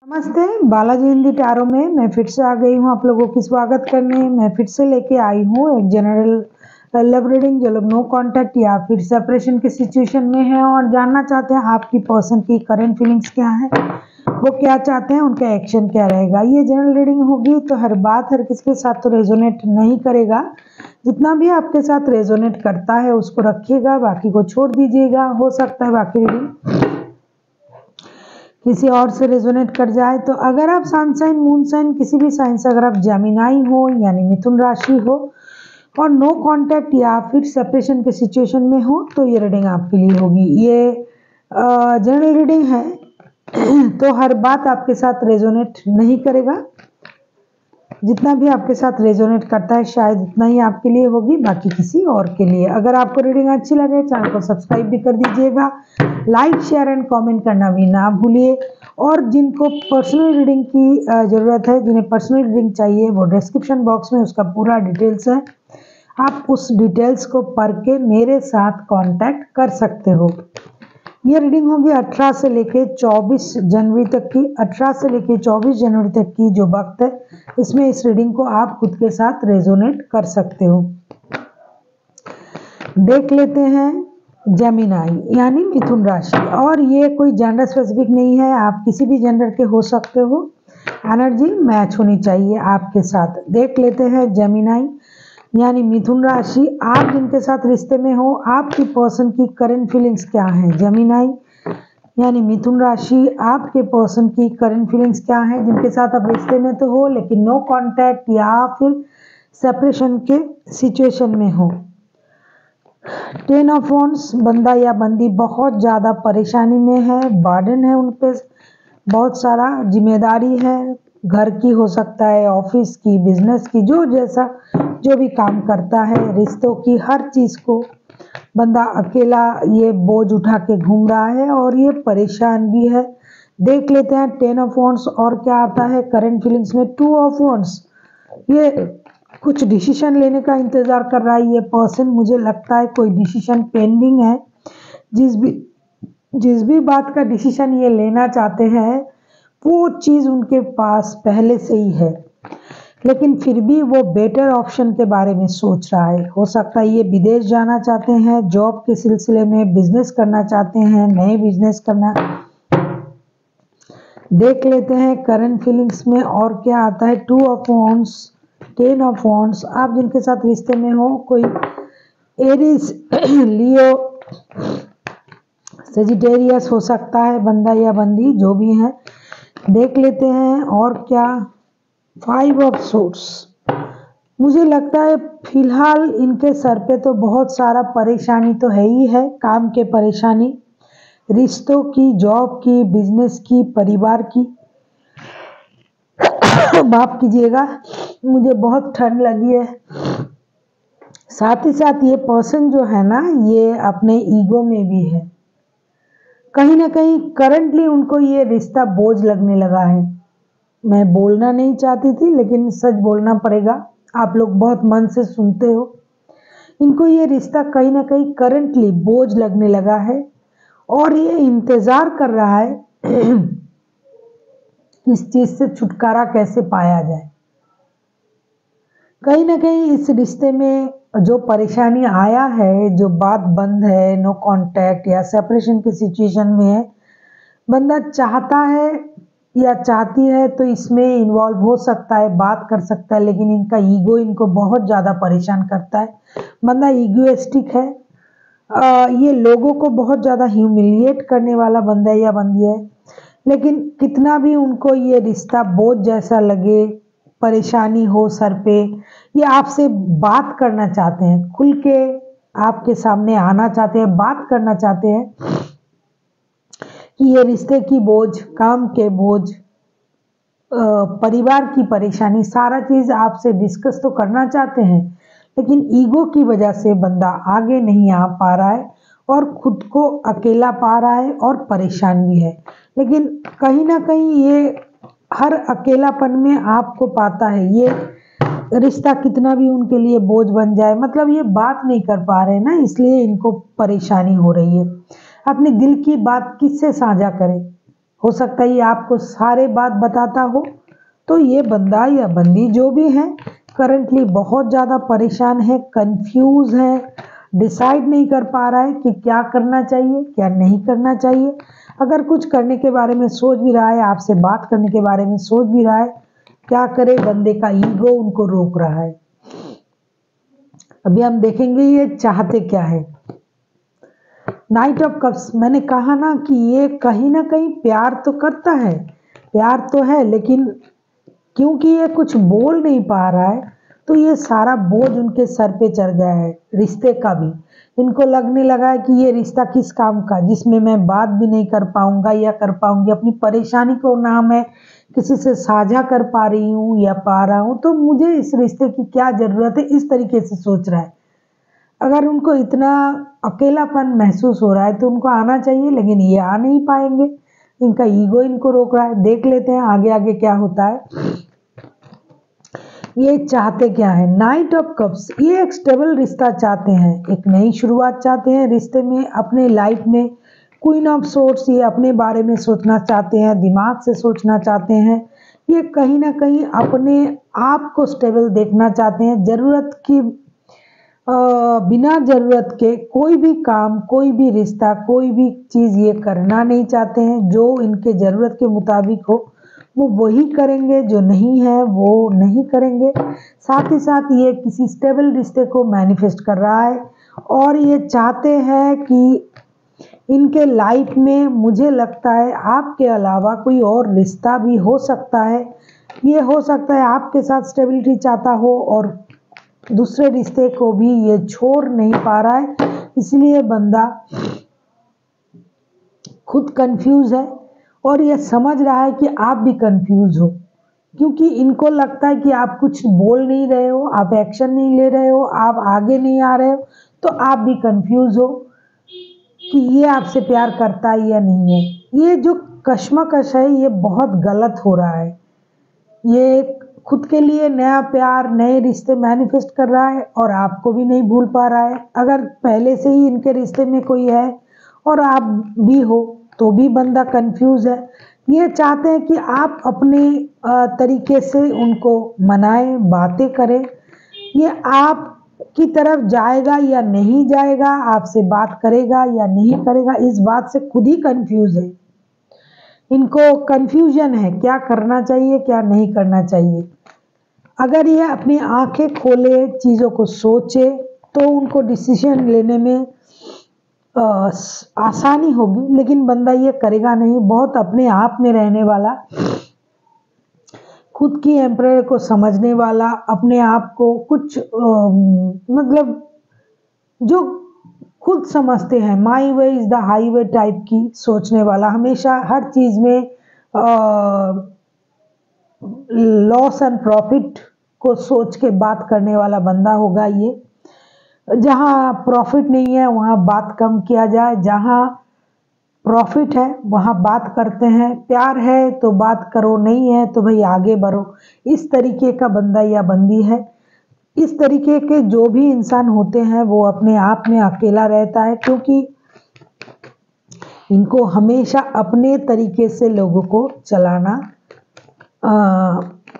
नमस्ते, बालाजी हिंदी टैरो में मैं फिर से आ गई हूँ आप लोगों की स्वागत करने। मैं फिर से लेके आई हूँ एक जनरल लव रीडिंग। जो लोग नो कांटेक्ट या फिर सेपरेशन की सिचुएशन में है और जानना चाहते हैं आपकी पर्सन की करंट फीलिंग्स क्या है, वो क्या चाहते हैं, उनका एक्शन क्या रहेगा। ये जनरल रीडिंग होगी तो हर बात हर किसी के साथ तो रेजोनेट नहीं करेगा। जितना भी आपके साथ रेजोनेट करता है उसको रखिएगा, बाकी को छोड़ दीजिएगा। हो सकता है बाकी रीडिंग किसी और से रेजोनेट कर जाए। तो अगर आप सन साइन मून साइन किसी भी साइन से अगर आप जेमिनाई हो यानी मिथुन राशि हो और नो कांटेक्ट या फिर सेपरेशन के सिचुएशन में हो तो ये रीडिंग आपके लिए होगी। ये जनरल रीडिंग है तो हर बात आपके साथ रेजोनेट नहीं करेगा। जितना भी आपके साथ रेजोनेट करता है शायद उतना ही आपके लिए होगी, बाकी किसी और के लिए। अगर आपको रीडिंग अच्छी लगे चैनल को सब्सक्राइब भी कर दीजिएगा, लाइक शेयर एंड कमेंट करना भी ना भूलिए। और जिनको पर्सनल रीडिंग की ज़रूरत है, जिन्हें पर्सनल रीडिंग चाहिए, वो डिस्क्रिप्शन बॉक्स में उसका पूरा डिटेल्स है। आप उस डिटेल्स को पढ़ के मेरे साथ कांटेक्ट कर सकते हो। ये रीडिंग होगी 18 से लेके 24 जनवरी तक की। 18 से लेके 24 जनवरी तक की जो वक्त है, इसमें इस रीडिंग को आप खुद के साथ रेजोनेट कर सकते हो। देख लेते हैं जेमिनाई यानी मिथुन राशि। और ये कोई जेंडर स्पेसिफिक नहीं है, आप किसी भी जेंडर के हो सकते हो। एनर्जी मैच होनी चाहिए आपके साथ। देख लेते हैं जेमिनाई यानी मिथुन राशि, आप जिनके साथ रिश्ते में हो आपकी पर्सन की करंट फीलिंग्स क्या हैं। जेमिनाई यानी मिथुन राशि, आपके पर्सन की करंट फीलिंग्स क्या हैं, जिनके साथ आप रिश्ते में तो हो लेकिन नो कांटेक्ट या फिर सेपरेशन के सिचुएशन में हो। 10 ऑफ वॉन्ड्स, बंदा या बंदी बहुत ज़्यादा परेशानी में है, बर्डन है उन पे, बहुत सारा जिम्मेदारी है, घर की हो सकता है, ऑफिस की, बिजनेस की, जो भी काम करता है, रिश्तों की, हर चीज़ को बंदा अकेला ये बोझ उठा के घूम रहा है और ये परेशान भी है। देख लेते हैं 10 ऑफ वॉन्ड्स और क्या आता है करंट फीलिंग्स में। 2 ऑफ वॉन्ड्स, ये कुछ डिसीजन लेने का इंतज़ार कर रहा है ये पर्सन। मुझे लगता है कोई डिसीजन पेंडिंग है। जिस भी बात का डिसीजन ये लेना चाहते हैं वो चीज़ उनके पास पहले से ही है, लेकिन फिर भी वो बेटर ऑप्शन के बारे में सोच रहा है। हो सकता है ये विदेश जाना चाहते हैं, जॉब के सिलसिले में बिजनेस करना चाहते हैं, नए बिजनेस करना। देख लेते हैं करंट फीलिंग्स में और क्या आता है। 2 ऑफ वॉन्ड्स, 10 ऑफ वॉन्ड्स, आप जिनके साथ रिश्ते में हो, कोई एरीज, लियो, सेजिटेरियस हो सकता है, बंदा या बंदी जो भी है। देख लेते हैं और क्या। 5 ऑफ सोर्ड्स, मुझे लगता है फिलहाल इनके सर पे तो बहुत सारा परेशानी तो है ही है, काम के परेशानी, रिश्तों की, जॉब की, बिजनेस की, परिवार की। माफ कीजिएगा, मुझे बहुत ठंड लगी है। साथ ही साथ ये पर्सन जो है ना, ये अपने ईगो में भी है। कहीं ना कहीं करंटली उनको ये रिश्ता बोझ लगने लगा है। मैं बोलना नहीं चाहती थी लेकिन सच बोलना पड़ेगा, आप लोग बहुत मन से सुनते हो। इनको ये रिश्ता कहीं ना कहीं करंटली बोझ लगने लगा है और ये इंतज़ार कर रहा है इस चीज़ से छुटकारा कैसे पाया जाए। कहीं ना कहीं इस रिश्ते में जो परेशानी आया है, जो बात बंद है, नो कांटेक्ट या सेपरेशन की सिचुएशन में है, बंदा चाहता है या चाहती है तो इसमें इन्वॉल्व हो सकता है, बात कर सकता है, लेकिन इनका ईगो इनको बहुत ज़्यादा परेशान करता है। बंदा ईगोइस्टिक है, ये लोगों को बहुत ज़्यादा ह्यूमिलिएट करने वाला बंदा या बंदी है। लेकिन कितना भी उनको ये रिश्ता बोझ जैसा लगे, परेशानी हो सर पे, ये आपसे बात करना चाहते हैं, खुल के आपके सामने आना चाहते हैं, बात करना चाहते हैं कि ये रिश्ते की बोझ, काम के बोझ, परिवार की परेशानी, सारा चीज़ आपसे डिस्कस तो करना चाहते हैं, लेकिन ईगो की वजह से बंदा आगे नहीं आ पा रहा है और खुद को अकेला पा रहा है और परेशान भी है। लेकिन कहीं ना कहीं ये हर अकेलापन में आपको पाता है। ये रिश्ता कितना भी उनके लिए बोझ बन जाए, मतलब ये बात नहीं कर पा रहे ना, इसलिए इनको परेशानी हो रही है। अपने दिल की बात किससे साझा करें। हो सकता है ये आपको सारे बात बताता हो। तो ये बंदा या बंदी जो भी है करंटली बहुत ज़्यादा परेशान है, कंफ्यूज है, डिसाइड नहीं कर पा रहा है कि क्या करना चाहिए क्या नहीं करना चाहिए। अगर कुछ करने के बारे में सोच भी रहा है, आपसे बात करने के बारे में सोच भी रहा है, क्या करे, बंदे का ईगो उनको रोक रहा है। अभी हम देखेंगे ये चाहते क्या है। नाइट ऑफ कप्स, मैंने कहा ना कि ये कहीं ना कहीं प्यार तो करता है, प्यार तो है, लेकिन क्योंकि ये कुछ बोल नहीं पा रहा है तो ये सारा बोझ उनके सर पे चढ़ गया है, रिश्ते का भी। इनको लगने लगा है कि ये रिश्ता किस काम का, जिसमें मैं बात भी नहीं कर पाऊंगा या कर पाऊंगी, अपनी परेशानी को ना मैं किसी से साझा कर पा रही हूँ या पा रहा हूँ, तो मुझे इस रिश्ते की क्या ज़रूरत है, इस तरीके से सोच रहा है। अगर उनको इतना अकेलापन महसूस हो रहा है तो उनको आना चाहिए, लेकिन ये आ नहीं पाएंगे, इनका ईगो इनको रोक रहा है। देख लेते हैं आगे आगे क्या होता है। ये चाहते क्या है, नाइट ऑफ कप्स, ये एक स्टेबल रिश्ता चाहते हैं, एक नई शुरुआत चाहते हैं रिश्ते में, अपने लाइफ में। क्वीन ऑफ सोर्स, ये अपने बारे में सोचना चाहते हैं, दिमाग से सोचना चाहते हैं। ये कहीं ना कहीं अपने आप को स्टेबल देखना चाहते हैं। ज़रूरत की बिना ज़रूरत के कोई भी काम, कोई भी रिश्ता, कोई भी चीज़ ये करना नहीं चाहते हैं। जो इनके ज़रूरत के मुताबिक हो वो वही करेंगे, जो नहीं है वो नहीं करेंगे। साथ ही साथ ये किसी स्टेबल रिश्ते को मैनिफेस्ट कर रहा है और ये चाहते हैं कि इनके लाइफ में, मुझे लगता है आपके अलावा कोई और रिश्ता भी हो सकता है। ये हो सकता है आपके साथ स्टेबिलिटी चाहता हो और दूसरे रिश्ते को भी ये छोड़ नहीं पा रहा है, इसलिए बंदा खुद कंफ्यूज है और ये समझ रहा है कि आप भी कंफ्यूज हो, क्योंकि इनको लगता है कि आप कुछ बोल नहीं रहे हो, आप एक्शन नहीं ले रहे हो, आप आगे नहीं आ रहे हो, तो आप भी कंफ्यूज हो कि ये आपसे प्यार करता है या नहीं है। ये जो कश्मकश है ये बहुत गलत हो रहा है। ये खुद के लिए नया प्यार, नए रिश्ते मैनिफेस्ट कर रहा है और आपको भी नहीं भूल पा रहा है। अगर पहले से ही इनके रिश्ते में कोई है और आप भी हो तो भी बंदा कंफ्यूज है। ये चाहते हैं कि आप अपने तरीके से उनको मनाएं, बातें करें। ये आप की तरफ जाएगा या नहीं जाएगा, आपसे बात करेगा या नहीं करेगा, इस बात से खुद ही कंफ्यूज है। इनको कंफ्यूजन है क्या करना चाहिए क्या नहीं करना चाहिए। अगर ये अपनी आंखें खोले, चीज़ों को सोचे, तो उनको डिसीजन लेने में आसानी होगी, लेकिन बंदा ये करेगा नहीं। बहुत अपने आप में रहने वाला, खुद की एम्पायर को समझने वाला, अपने आप को कुछ मतलब जो खुद समझते हैं, my way is the highway type की सोचने वाला, हमेशा हर चीज़ में लॉस एंड प्रॉफिट को सोच के बात करने वाला बंदा होगा ये। जहाँ प्रॉफिट नहीं है वहाँ बात कम किया जाए, जहाँ प्रॉफिट है वहाँ बात करते हैं। प्यार है तो बात करो, नहीं है तो भाई आगे बढ़ो। इस तरीके का बंदा या बंदी है। इस तरीके के जो भी इंसान होते हैं वो अपने आप में अकेला रहता है, क्योंकि इनको हमेशा अपने तरीके से लोगों को चलाना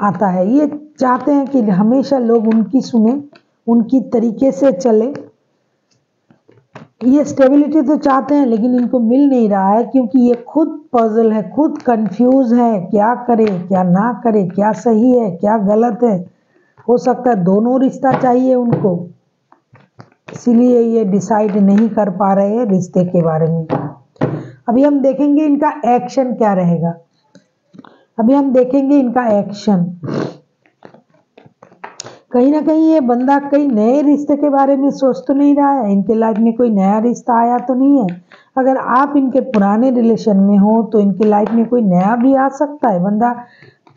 आता है। ये चाहते हैं कि हमेशा लोग उनकी सुने, उनकी तरीके से चले। ये स्टेबिलिटी तो चाहते हैं लेकिन इनको मिल नहीं रहा है, क्योंकि ये खुद पजल है, खुद कंफ्यूज है, क्या करे क्या ना करे, क्या सही है क्या गलत है। हो सकता है दोनों रिश्ता चाहिए उनको, इसीलिए ये डिसाइड नहीं कर पा रहे हैं रिश्ते के बारे में। अभी हम देखेंगे इनका एक्शन क्या रहेगा। अभी हम देखेंगे इनका एक्शन। कहीं ना कहीं ये बंदा कई नए रिश्ते के बारे में सोच तो नहीं रहा है, इनके लाइफ में कोई नया रिश्ता आया तो नहीं है। अगर आप इनके पुराने रिलेशन में हो तो इनके लाइफ में कोई नया भी आ सकता है बंदा,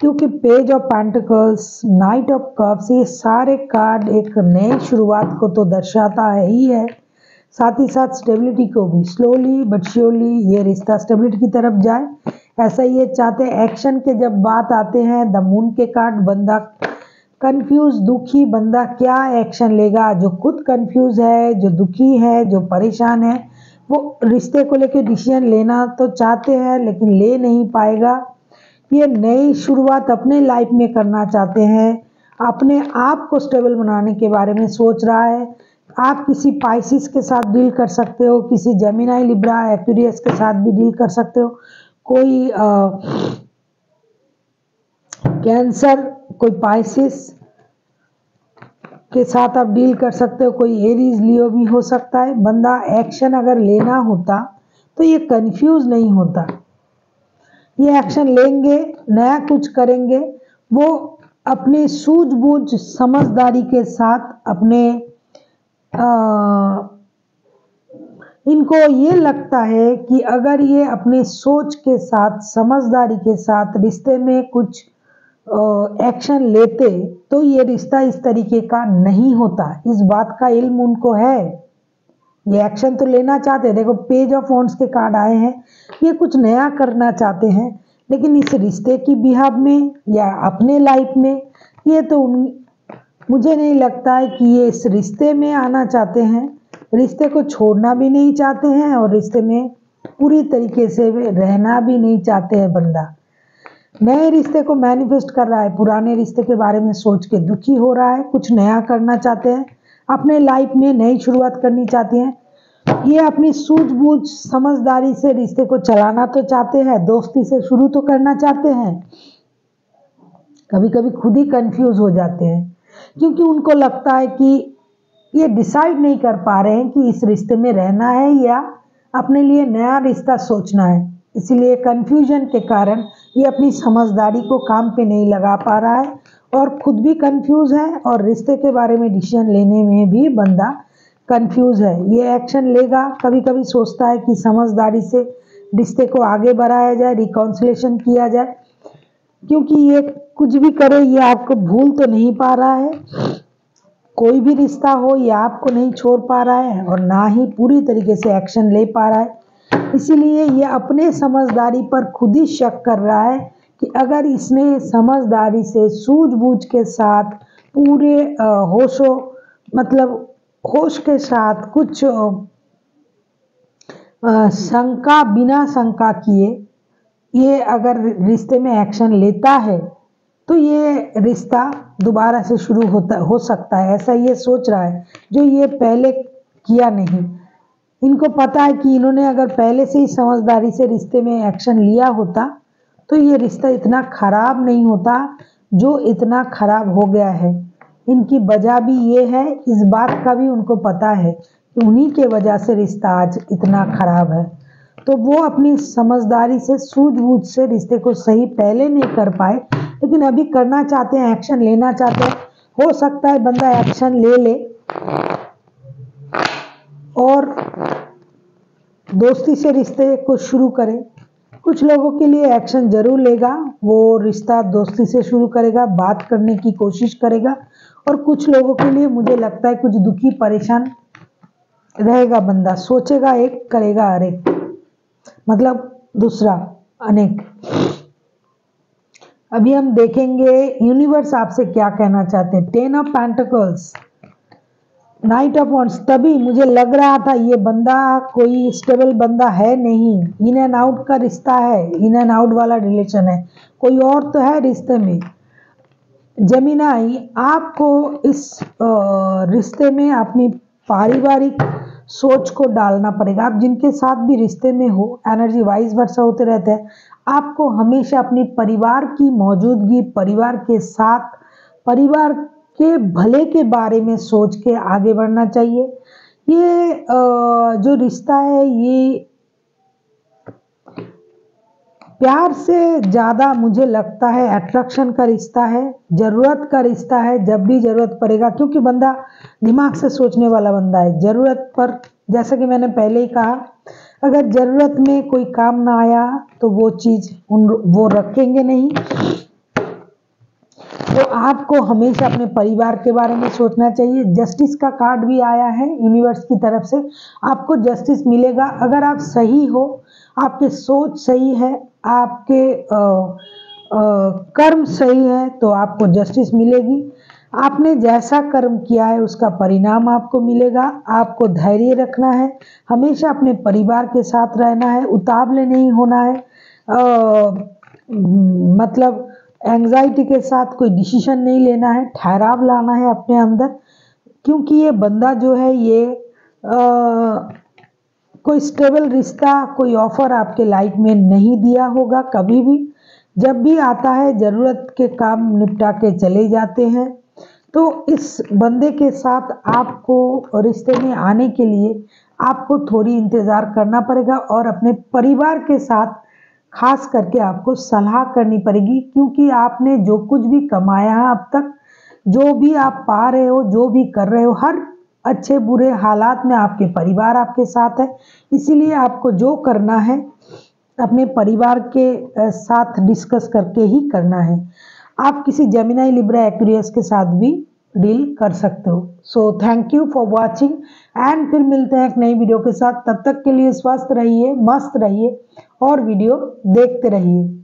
क्योंकि page of pentacles, night of cups, ये सारे कार्ड एक नई शुरुआत को तो दर्शाता है ही है, साथ ही साथ स्टेबिलिटी को भी। स्लोली बट श्योरली ये रिश्ता स्टेबिलिटी की तरफ जाए, ऐसा ये चाहते हैं। एक्शन के जब बात आते हैं, द मून के कार्ड, बंदा कंफ्यूज, दुखी बंदा क्या एक्शन लेगा। जो खुद कंफ्यूज है, जो दुखी है, जो परेशान है, वो रिश्ते को लेके डिसीजन लेना तो चाहते हैं लेकिन ले नहीं पाएगा। ये नई शुरुआत अपने लाइफ में करना चाहते हैं, अपने आप को स्टेबल बनाने के बारे में सोच रहा है। आप किसी पाइसिस के साथ डील कर सकते हो, किसी जेमिनाई, लिब्रा, एक्वेरियस के साथ भी डील कर सकते हो, कोई कैंसर, कोई पाइसिस के साथ आप डील कर सकते हो, कोई एरीज, लियो भी हो सकता है। बंदा एक्शन अगर लेना होता तो ये कंफ्यूज नहीं होता, ये एक्शन लेंगे, नया कुछ करेंगे। वो अपने सूझबूझ समझदारी के साथ अपने इनको ये लगता है कि अगर ये अपने सोच के साथ, समझदारी के साथ रिश्ते में कुछ एक्शन लेते तो ये रिश्ता इस तरीके का नहीं होता। इस बात का इल्म उनको है, ये एक्शन तो लेना चाहते हैं। देखो पेज ऑफ वॉन्ड्स के कार्ड आए हैं, ये कुछ नया करना चाहते हैं, लेकिन इस रिश्ते की बिहाव में या अपने लाइफ में ये तो मुझे नहीं लगता है कि ये इस रिश्ते में आना चाहते हैं। रिश्ते को छोड़ना भी नहीं चाहते हैं और रिश्ते में पूरी तरीके से रहना भी नहीं चाहते हैं। बंदा नए रिश्ते को मैनिफेस्ट कर रहा है, पुराने रिश्ते के बारे में सोच के दुखी हो रहा है, कुछ नया करना चाहते हैं, अपने लाइफ में नई शुरुआत करनी चाहते हैं। ये अपनी सूझबूझ समझदारी से रिश्ते को चलाना तो चाहते हैं, दोस्ती से शुरू तो करना चाहते हैं। कभी कभी खुद ही कंफ्यूज हो जाते हैं क्योंकि उनको लगता है कि ये डिसाइड नहीं कर पा रहे हैं कि इस रिश्ते में रहना है या अपने लिए नया रिश्ता सोचना है। इसीलिए कंफ्यूजन के कारण ये अपनी समझदारी को काम पे नहीं लगा पा रहा है और खुद भी कंफ्यूज है और रिश्ते के बारे में डिसीजन लेने में भी बंदा कंफ्यूज है। ये एक्शन लेगा, कभी कभी सोचता है कि समझदारी से रिश्ते को आगे बढ़ाया जाए, रिकॉन्सिलेशन किया जाए, क्योंकि ये कुछ भी करे ये आपको भूल तो नहीं पा रहा है। कोई भी रिश्ता हो ये आपको नहीं छोड़ पा रहा है और ना ही पूरी तरीके से एक्शन ले पा रहा है। इसीलिए ये अपने समझदारी पर खुद ही शक कर रहा है कि अगर इसने समझदारी से, सूझबूझ के साथ, पूरे होश के साथ कुछ शंका, बिना शंका किए ये अगर रिश्ते में एक्शन लेता है तो ये रिश्ता दोबारा से शुरू हो सकता है। ऐसा ये सोच रहा है जो ये पहले किया नहीं। इनको पता है कि इन्होंने अगर पहले से ही समझदारी से रिश्ते में एक्शन लिया होता तो ये रिश्ता इतना खराब नहीं होता जो इतना खराब हो गया है। इनकी वजह भी ये है, इस बात का भी उनको पता है कि उन्हीं के वजह से रिश्ता आज इतना खराब है। तो वो अपनी समझदारी से, सूझबूझ से रिश्ते को सही पहले नहीं कर पाए, लेकिन अभी करना चाहते हैं, एक्शन लेना चाहते हैं। हो सकता है बंदा एक्शन ले और दोस्ती से रिश्ते को शुरू करे। कुछ लोगों के लिए एक्शन जरूर लेगा, वो रिश्ता दोस्ती से शुरू करेगा, बात करने की कोशिश करेगा। और कुछ लोगों के लिए मुझे लगता है कुछ दुखी, परेशान रहेगा। बंदा सोचेगा एक, करेगा अनेक, मतलब दूसरा अनेक। अभी हम देखेंगे यूनिवर्स आपसे क्या कहना चाहते हैं। 10 of pentacles, night of wands. तभी मुझे लग रहा था ये बंदा कोई स्टेबल बंदा है नहीं, इन एंड आउट का रिश्ता है, इन एंड आउट वाला रिलेशन है, कोई और तो है रिश्ते में। जेमिनाई, आपको इस रिश्ते में अपनी पारिवारिक सोच को डालना पड़ेगा। आप जिनके साथ भी रिश्ते में हो, एनर्जी वाइज वर्सा होते रहते हैं, आपको हमेशा अपनी परिवार की मौजूदगी, परिवार के साथ, परिवार के भले के बारे में सोच के आगे बढ़ना चाहिए। ये जो रिश्ता है ये प्यार से ज़्यादा मुझे लगता है अट्रैक्शन का रिश्ता है, ज़रूरत का रिश्ता है। जब भी ज़रूरत पड़ेगा, क्योंकि बंदा दिमाग से सोचने वाला बंदा है, ज़रूरत पर, जैसा कि मैंने पहले ही कहा, अगर ज़रूरत में कोई काम ना आया तो वो चीज़ वो रखेंगे नहीं। तो आपको हमेशा अपने परिवार के बारे में सोचना चाहिए। जस्टिस का कार्ड भी आया है यूनिवर्स की तरफ से, आपको जस्टिस मिलेगा अगर आप सही हो, आपकी सोच सही है, आपके कर्म सही है तो आपको जस्टिस मिलेगी। आपने जैसा कर्म किया है उसका परिणाम आपको मिलेगा। आपको धैर्य रखना है, हमेशा अपने परिवार के साथ रहना है, उतावले नहीं होना है, मतलब एंजाइटी के साथ कोई डिसीजन नहीं लेना है, ठहराव लाना है अपने अंदर। क्योंकि ये बंदा जो है ये कोई स्टेबल रिश्ता, कोई ऑफर आपके लाइफ में नहीं दिया होगा कभी भी। जब भी आता है ज़रूरत के काम निपटा के चले जाते हैं। तो इस बंदे के साथ आपको रिश्ते में आने के लिए आपको थोड़ी इंतज़ार करना पड़ेगा और अपने परिवार के साथ खास करके आपको सलाह करनी पड़ेगी। क्योंकि आपने जो कुछ भी कमाया है अब तक, जो भी आप पा रहे हो, जो भी कर रहे हो, हर अच्छे बुरे हालात में आपके परिवार आपके साथ है। इसीलिए आपको जो करना है अपने परिवार के साथ डिस्कस करके ही करना है। आप किसी जेमिनी, लिब्रा, एक्वेरियस के साथ भी डील कर सकते हो। So thank you for watching and फिर मिलते हैं एक नई वीडियो के साथ। तब तक के लिए स्वस्थ रहिए, मस्त रहिए और वीडियो देखते रहिए।